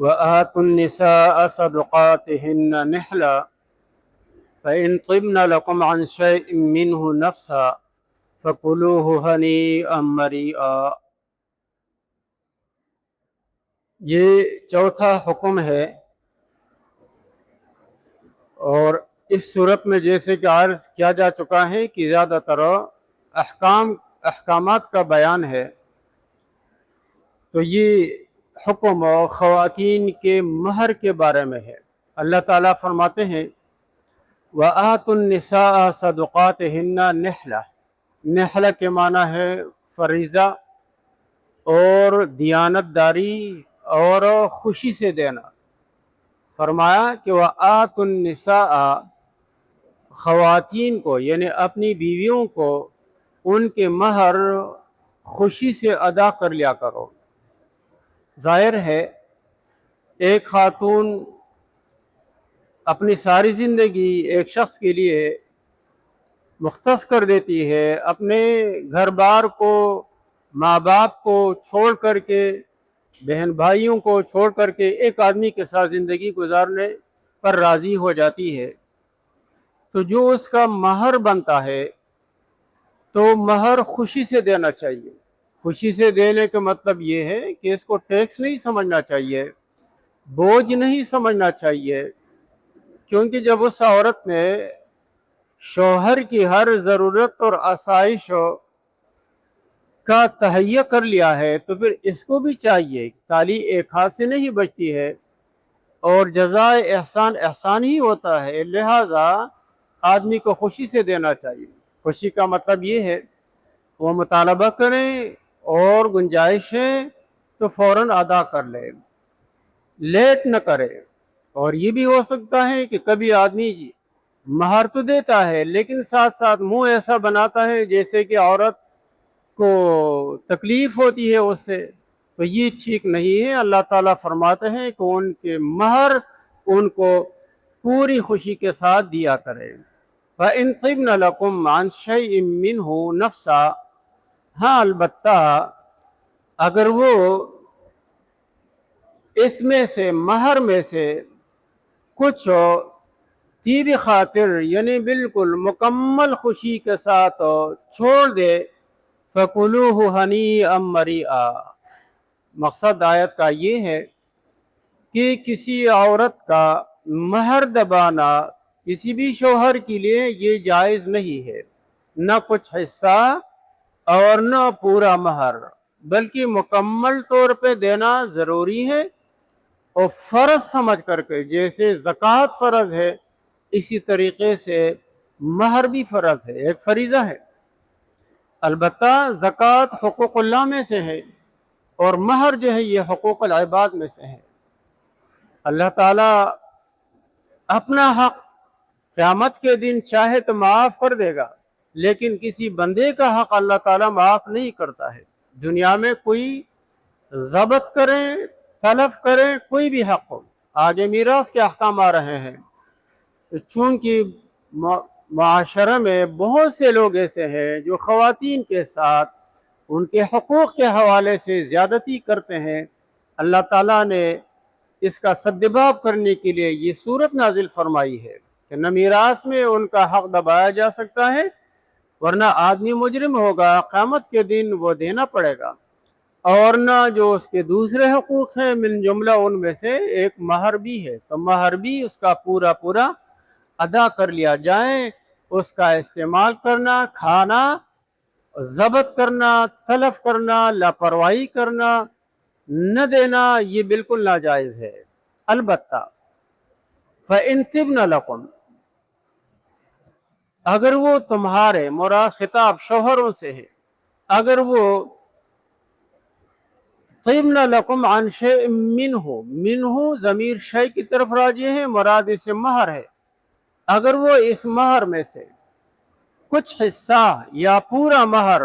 وآتوا النساء صدقاتهن نحلا فإن طبن لكم عن شيء منه نفسا فكلوه هنيئا مريئا۔ یہ چوتھا حکم ہے، اور اس صورت میں جیسے کہ عرض کیا جا چکا ہے کہ زیادہ تر احکامات کا بیان ہے، تو یہ حکم خواتین کے مہر کے بارے میں ہے۔ اللہ تعالیٰ فرماتے ہیں وَآتُوا النِّسَاءَ صَدُقَاتِهِنَّ نِحْلَةً، نحلہ کے معنی ہے فریضہ اور دیانتداری اور خوشی سے دینا۔ فرمایا کہ وَآتُوا النِّسَاءَ، خواتین کو یعنی اپنی بیویوں کو ان کے مہر خوشی سے ادا کر لیا کرو۔ ظاہر ہے ایک خاتون اپنی ساری زندگی ایک شخص کے لیے مختص کر دیتی ہے، اپنے گھر بار کو، ماں باپ کو چھوڑ کر کے، بہن بھائیوں کو چھوڑ کر کے ایک آدمی کے ساتھ زندگی گزارنے پر راضی ہو جاتی ہے، تو جو اس کا مہر بنتا ہے تو مہر خوشی سے دینا چاہیے۔ خوشی سے دینے کا مطلب یہ ہے کہ اس کو ٹیکس نہیں سمجھنا چاہیے، بوجھ نہیں سمجھنا چاہیے، کیونکہ جب اس عورت نے شوہر کی ہر ضرورت اور آسائش کا تہیہ کر لیا ہے تو پھر اس کو بھی چاہیے، تالی ایک ہاتھ سے نہیں بچتی ہے، اور جزائے احسان احسان ہی ہوتا ہے، لہذا آدمی کو خوشی سے دینا چاہیے۔ خوشی کا مطلب یہ ہے وہ مطالبہ کریں اور گنجائش ہے تو فوراً ادا کر لے، لیٹ نہ کرے۔ اور یہ بھی ہو سکتا ہے کہ کبھی آدمی مہر تو دیتا ہے لیکن ساتھ ساتھ منہ ایسا بناتا ہے جیسے کہ عورت کو تکلیف ہوتی ہے اس سے، تو یہ ٹھیک نہیں ہے۔ اللہ تعالیٰ فرماتے ہیں کہ ان کے مہر ان کو پوری خوشی کے ساتھ دیا کرے۔ فَإِن طِبْنَ لَكُمْ عَنْ شَيْءٍ مِّنْهُ نَفْسًا، ہاں البتہ اگر وہ اس میں سے مہر میں سے کچھ طیب خاطر یعنی بالکل مکمل خوشی کے ساتھ چھوڑ دے، فَكُلُوهُ هَنِيئًا مَرِيئًا، مقصد آیت کا یہ ہے کہ کسی عورت کا مہر دبانا کسی بھی شوہر کے لیے یہ جائز نہیں ہے، نہ کچھ حصہ اور نہ پورا مہر، بلکہ مکمل طور پہ دینا ضروری ہے، اور فرض سمجھ کر کے، جیسے زکوٰۃ فرض ہے اسی طریقے سے مہر بھی فرض ہے، ایک فریضہ ہے۔ البتہ زکوٰۃ حقوق اللہ میں سے ہے، اور مہر جو ہے یہ حقوق العباد میں سے ہے۔ اللہ تعالیٰ اپنا حق قیامت کے دن چاہے تو معاف کر دے گا، لیکن کسی بندے کا حق اللہ تعالیٰ معاف نہیں کرتا ہے۔ دنیا میں کوئی ضبط کرے، تلف کرے، کوئی بھی حق ہو، آگے میراث کے احکام آ رہے ہیں، چونکہ معاشرہ میں بہت سے لوگ ایسے ہیں جو خواتین کے ساتھ ان کے حقوق کے حوالے سے زیادتی کرتے ہیں، اللہ تعالیٰ نے اس کا سدباب کرنے کے لیے یہ صورت نازل فرمائی ہے کہ نہ میراث میں ان کا حق دبایا جا سکتا ہے، ورنہ آدمی مجرم ہوگا، قیامت کے دن وہ دینا پڑے گا، اور نہ جو اس کے دوسرے حقوق ہیں، من جملہ ان میں سے ایک مہر بھی ہے، تو مہر بھی اس کا پورا ادا کر لیا جائے۔ اس کا استعمال کرنا، کھانا، ضبط کرنا، تلف کرنا، لاپرواہی کرنا، نہ دینا، یہ بالکل ناجائز ہے۔ البتہ فَإِن طِبْنَ لَكُمْ، اگر وہ تمہارے، مراد خطاب شوہروں سے ہے، اگر وہ طِبْنَ لَكُمْ عَنْ شَيْءٍ مِّنْهُ ضمیر شے کی طرف راجع ہے، مراد اس سے مہر ہے، اگر وہ اس مہر میں سے کچھ حصہ یا پورا مہر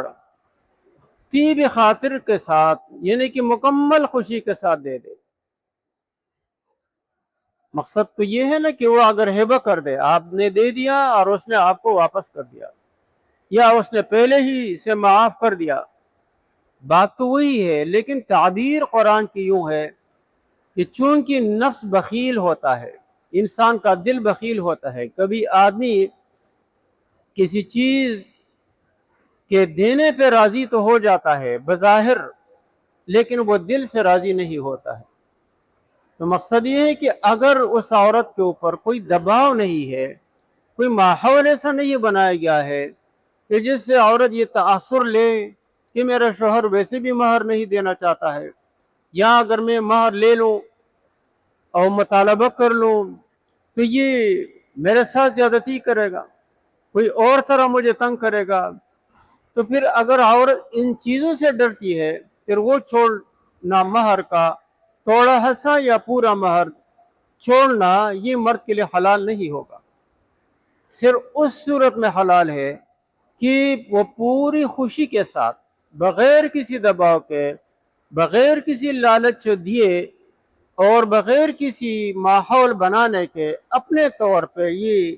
طیب خاطر کے ساتھ یعنی کہ مکمل خوشی کے ساتھ دے دے۔ مقصد تو یہ ہے نا کہ وہ اگر ہبہ کر دے، آپ نے دے دیا اور اس نے آپ کو واپس کر دیا، یا اس نے پہلے ہی سے معاف کر دیا، بات تو وہی ہے، لیکن تعبیر قرآن کی یوں ہے کہ چونکہ نفس بخیل ہوتا ہے، انسان کا دل بخیل ہوتا ہے، کبھی آدمی کسی چیز کے دینے پہ راضی تو ہو جاتا ہے بظاہر، لیکن وہ دل سے راضی نہیں ہوتا ہے۔ تو مقصد یہ ہے کہ اگر اس عورت کے اوپر کوئی دباؤ نہیں ہے، کوئی ماحول ایسا نہیں بنایا گیا ہے کہ جس سے عورت یہ تاثر لے کہ میرا شوہر ویسے بھی مہر نہیں دینا چاہتا ہے، یا اگر میں مہر لے لوں اور مطالبہ کر لوں تو یہ میرے ساتھ زیادتی کرے گا، کوئی اور طرح مجھے تنگ کرے گا، تو پھر اگر عورت ان چیزوں سے ڈرتی ہے پھر وہ چھوڑنا مہر کا تھوڑا حصہ یا پورا مہر چھوڑنا یہ مرد کے لیے حلال نہیں ہوگا۔ صرف اس صورت میں حلال ہے کہ وہ پوری خوشی کے ساتھ، بغیر کسی دباؤ کے، بغیر کسی لالچ دیے اور بغیر کسی ماحول بنانے کے، اپنے طور پہ یہ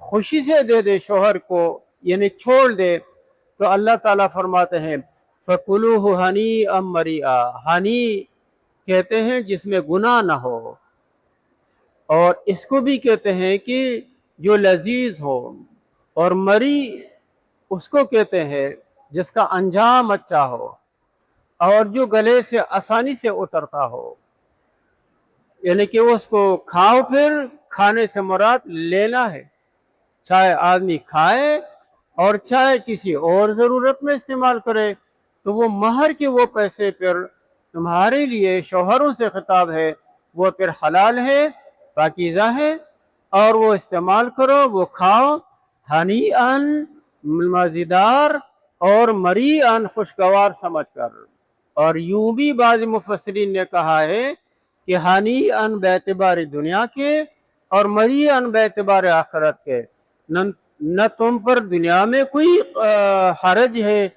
خوشی سے دے دے شوہر کو، یعنی چھوڑ دے، تو اللہ تعالیٰ فرماتے ہیں فَكُلُوهُ هَنِيئًا مَرِيئًا، ہنی کہتے ہیں جس میں گناہ نہ ہو، اور اس کو بھی کہتے ہیں کہ جو لذیذ ہو، اور مری اس کو کہتے ہیں جس کا انجام اچھا ہو اور جو گلے سے آسانی سے اترتا ہو، یعنی کہ اس کو کھاؤ، پھر کھانے سے مراد لینا ہے، چاہے آدمی کھائے اور چاہے کسی اور ضرورت میں استعمال کرے، تو وہ مہر کے وہ پیسے پھر تمہارے لیے، شوہروں سے خطاب ہے، وہ پھر حلال ہے، پاکیزہ ہے، اور وہ استعمال کرو، وہ کھاؤ، ہنیئاً مزیدار اور مریئاً خوشگوار سمجھ کر۔ اور یوں بھی بعض مفسرین نے کہا ہے کہ ہنیئاً باعتبار دنیا کے اور مریئاً باعتبار آخرت کے، نہ تم پر دنیا میں کوئی حرج ہے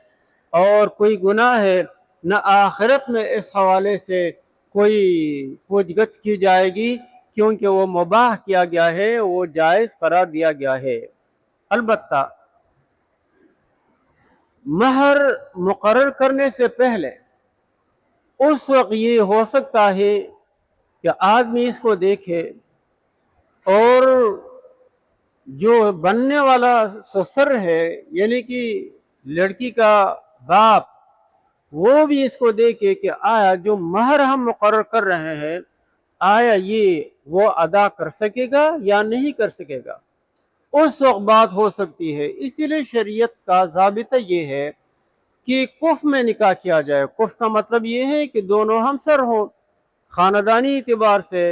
اور کوئی گناہ ہے، نہ آخرت میں اس حوالے سے کوئی پوچھ گچھ کی جائے گی، کیونکہ وہ مباح کیا گیا ہے، وہ جائز قرار دیا گیا ہے۔ البتہ مہر مقرر کرنے سے پہلے اس وقت یہ ہو سکتا ہے کہ آدمی اس کو دیکھے اور جو بننے والا سسر ہے، یعنی کہ لڑکی کا باپ، وہ بھی اس کو دیکھے کہ آیا جو مہر ہم مقرر کر رہے ہیں، آیا یہ وہ ادا کر سکے گا یا نہیں کر سکے گا، اس وقت بات ہو سکتی ہے۔ اسی لیے شریعت کا ضابطہ یہ ہے کہ کف میں نکاح کیا جائے۔ کف کا مطلب یہ ہے کہ دونوں ہمسر ہوں، خاندانی اعتبار سے،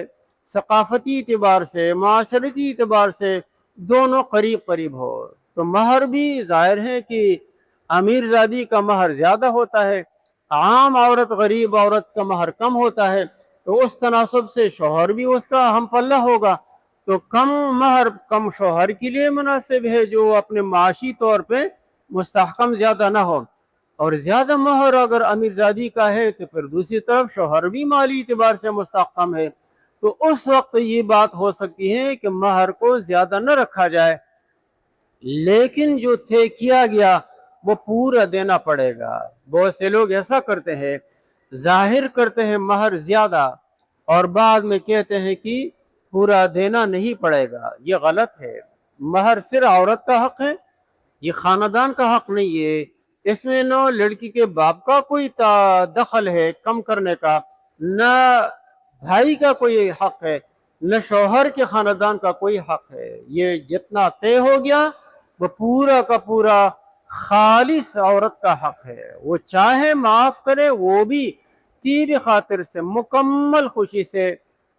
ثقافتی اعتبار سے، معاشرتی اعتبار سے دونوں قریب قریب ہو، تو مہر بھی ظاہر ہے کہ امیر زادی کا مہر زیادہ ہوتا ہے، عام عورت، غریب عورت کا مہر کم ہوتا ہے، تو اس تناسب سے شوہر بھی اس کا ہم پلہ ہوگا، تو کم مہر کم شوہر کے لیے مناسب ہے جو اپنے معاشی طور پہ مستحکم زیادہ نہ ہو، اور زیادہ مہر اگر امیر زادی کا ہے تو پھر دوسری طرف شوہر بھی مالی اعتبار سے مستحکم ہے، تو اس وقت یہ بات ہو سکتی ہے کہ مہر کو زیادہ نہ رکھا جائے، لیکن جو طے کیا گیا وہ پورا دینا پڑے گا۔ بہت سے لوگ ایسا کرتے ہیں، ظاہر کرتے ہیں مہر زیادہ اور بعد میں کہتے ہیں کہ پورا دینا نہیں پڑے گا، یہ غلط ہے۔ مہر صرف عورت کا حق ہے، یہ خاندان کا حق نہیں ہے، اس میں نہ لڑکی کے باپ کا کوئی دخل ہے کم کرنے کا، نہ بھائی کا کوئی حق ہے، نہ شوہر کے خاندان کا کوئی حق ہے۔ یہ جتنا طے ہو گیا وہ پورا کا پورا خالص عورت کا حق ہے، وہ چاہے معاف کرے، وہ بھی تیری خاطر سے، مکمل خوشی سے،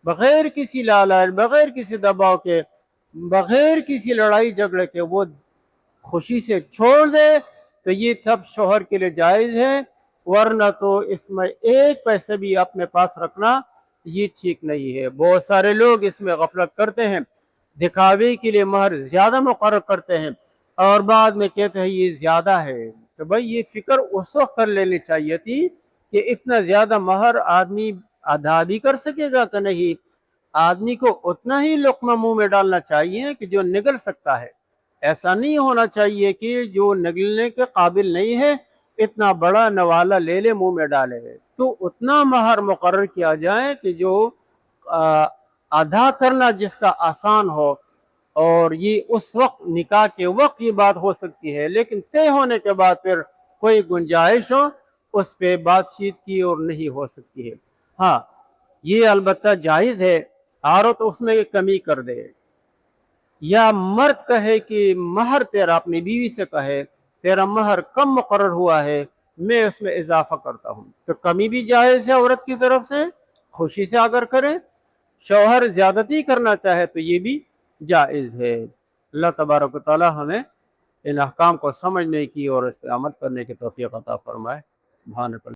بغیر کسی لالچ، بغیر کسی دباؤ کے، بغیر کسی لڑائی جھگڑے کے، وہ خوشی سے چھوڑ دے، تو یہ تب شوہر کے لیے جائز ہے، ورنہ تو اس میں ایک پیسے بھی اپنے پاس رکھنا یہ ٹھیک نہیں ہے۔ بہت سارے لوگ اس میں غفلت کرتے ہیں، دکھاوے کے لیے مہر زیادہ مقرر کرتے ہیں اور بعد میں کہتے ہیں یہ زیادہ ہے، تو بھائی یہ فکر اس وقت کر لینی چاہیے تھی کہ اتنا زیادہ مہر آدمی ادا بھی کر سکے گا کہ نہیں۔ آدمی کو اتنا ہی لقمہ منہ میں ڈالنا چاہیے کہ جو نگل سکتا ہے، ایسا نہیں ہونا چاہیے کہ جو نگلنے کے قابل نہیں ہے اتنا بڑا نوالا لے لے منہ میں ڈالے، تو اتنا مہر مقرر کیا جائے کہ جو ادا کرنا جس کا آسان ہو، اور یہ اس وقت نکاح کے وقت یہ بات ہو سکتی ہے، لیکن طے ہونے کے بعد پھر کوئی گنجائش ہو اس پہ بات چیت کی اور نہیں ہو سکتی ہے۔ ہاں یہ البتہ جائز ہے عورت اس میں کمی کر دے، یا مرد کہے کہ مہر تیرا، اپنی بیوی سے کہے تیرا مہر کم مقرر ہوا ہے، میں اس میں اضافہ کرتا ہوں، تو کمی بھی جائز ہے عورت کی طرف سے، خوشی سے اگر کرے۔ شوہر زیادتی کرنا چاہے تو یہ بھی جائز ہے۔ اللہ تبارک و تعالی ہمیں ان احکام کو سمجھنے کی اور اس پہ عمل کرنے کی توفیق عطا فرمائے۔ سبحان اللہ۔